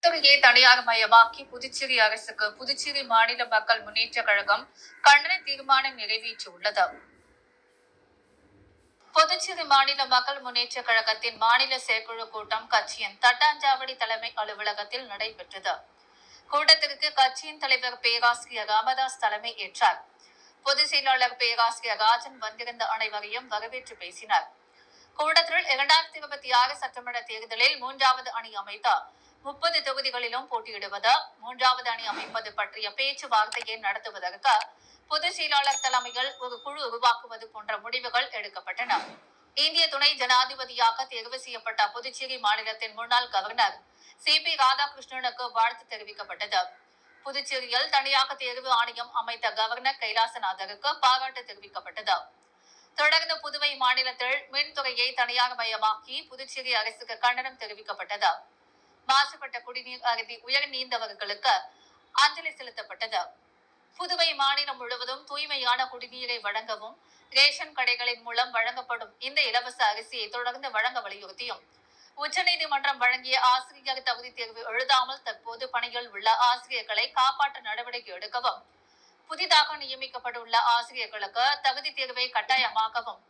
துறையை தனியார்மயமாக்கி புதுச்சேரி அரசுக்கு புதுச்சேரி மாநில மக்கள் முன்னேற்ற கழகம் கண்டன தீர்மானம் நிறைவேற்றியுள்ளது. புதுச்சேரி மாநில மக்கள் முன்னேற்ற கழகத்தின் மாநில செயற்குழு கூட்டம் கட்சியின் தட்டாஞ்சாவடி தலைமை அலுவலகத்தில் நடைபெற்றது. கூட்டத்திற்கு கட்சியின் தலைவர் பேராசிரியர் ராமதாஸ் தலைமை ஏற்றார். பொதுச் செயலாளர் பேராசிரியர் ராஜன் வந்திருந்த அனைவரையும் வரவேற்று பேசினார். கூட்டத்தில் 2026 சட்டமன்ற தேர்தலில் 3வது அணி அமைத்த 30 தொகுதிகளிலும் போட்டியிடுவது, 3வது அணி அமைப்பது பற்றிய பேச்சுவார்த்தையை நடத்துவதற்கு பொதுச் செயலாளர் தலைமையில் ஒரு குழு உருவாக்குவது போன்ற முடிவுகள் எடுக்கப்பட்டன. இந்திய துணை ஜனாதிபதியாக தேர்வு செய்யப்பட்ட புதுச்சேரி மாநிலத்தின் முன்னாள் கவர்னர் சி.பி. ராதாகிருஷ்ணனுக்கு வாழ்த்து தெரிவிக்கப்பட்டது. புதுச்சேரியில் தனியாக தேர்வு ஆணையம் அமைத்த கவர்னர் கைலாசநாதருக்கு பாராட்டு தெரிவிக்கப்பட்டது. தொடர்ந்து புதுவை மாநிலத்தில் மின்துறையை தனியார்மயமாக்கி புதுச்சேரி அரசுக்கு கண்டனம் தெரிவிக்கப்பட்டது. மாசுபட்ட குடிநீர் அருந்தி உயிர் நீந்தவர்களுக்கு அஞ்சலி செலுத்தப்பட்டது. புதுவை மாநிலம் முழுவதும் தூய்மையான குடிநீரை வழங்கவும், ரேஷன் கடைகளின் மூலம் வழங்கப்படும் இந்த இலவச அரிசியை தொடர்ந்து வழங்க வலியுறுத்தியும், உச்சநீதிமன்றம் வழங்கிய ஆசிரியர் தகுதி தேர்வு எழுதாமல் தற்போது பணியில் உள்ள ஆசிரியர்களை காப்பாற்ற நடவடிக்கை எடுக்கவும், புதிதாக நியமிக்கப்பட்டுள்ள ஆசிரியர்களுக்கு தகுதி தேர்வை கட்டாயமாக்கவும்,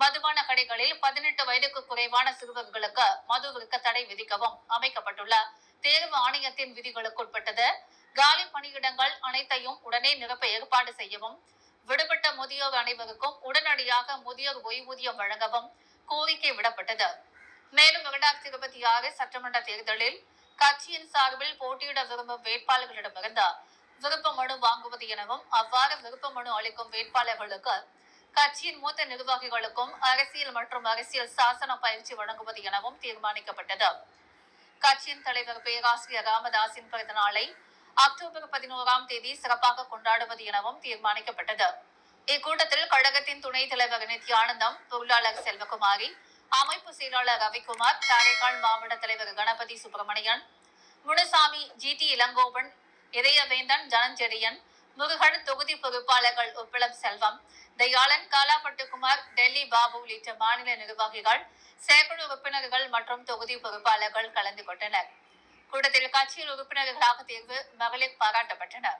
மதுபான கடைகளில் 18 வயதுக்கு குறைவான சிறுவர்களுக்கு மது விற்க தடை விதிக்கவும் அமைக்கப்பட்டுள்ள தேர்வு ஆணையத்தின் விதிகளுக்குட்பட்டது காலி பணியிடங்கள் அனைத்தையும் உடனே நிரப்ப ஏற்பாடு செய்யவும், விடுபட்ட முதியோர் அனைவருக்கும் உடனடியாக முதியோர் ஓய்வூதியம் வழங்கவும் கோரிக்கை விடப்பட்டது. மேலும் 2026 சட்டமன்ற தேர்தலில் கட்சியின் சார்பில் போட்டியிட விரும்பும் வேட்பாளர்களிடமிருந்து விருப்ப மனு வாங்குவது எனவும், அவ்வாறு விருப்ப மனு அளிக்கும் வேட்பாளர்களுக்கு கட்சியின் மூத்த நிர்வாகிகளுக்கும் அரசியல் மற்றும் அரசியல் சாசன பயிற்சி வழங்குவது எனவும் தீர்மானிக்கப்பட்டது. கட்சியின் தலைவர் பேராசிரியர் ராமதாஸின் பிறந்த நாளை அக்டோபர் 11ஆம் தேதி சிறப்பாக கொண்டாடுவது எனவும் தீர்மானிக்கப்பட்டது. இக்கூட்டத்தில் கழகத்தின் துணைத் தலைவர் நித்யானந்தம், பொருளாளர் செல்வகுமாரி, அமைப்பு செயலாளர் ரவிக்குமார், காரைக்கால் மாவட்ட தலைவர் கணபதி சுப்பிரமணியன், முனுசாமி, ஜி.டி. இளங்கோவன், இதயவேந்தன், தனஞ்செழியன், முருகன், தொகுதி பொறுப்பாளர்கள் உப்பளம் செல்வம், தயாளன், காலாப்பட்டுக்குமார், டெல்லி பாபு உள்ளிட்ட மாநில நிர்வாகிகள், செயற்குழு உறுப்பினர்கள் மற்றும் தொகுதி பொறுப்பாளர்கள் கலந்து கொண்டனர். கூட்டத்தில் கட்சியில் உறுப்பினர்களாக தேர்வு மகளிர் பாராட்டப்பட்டனர்.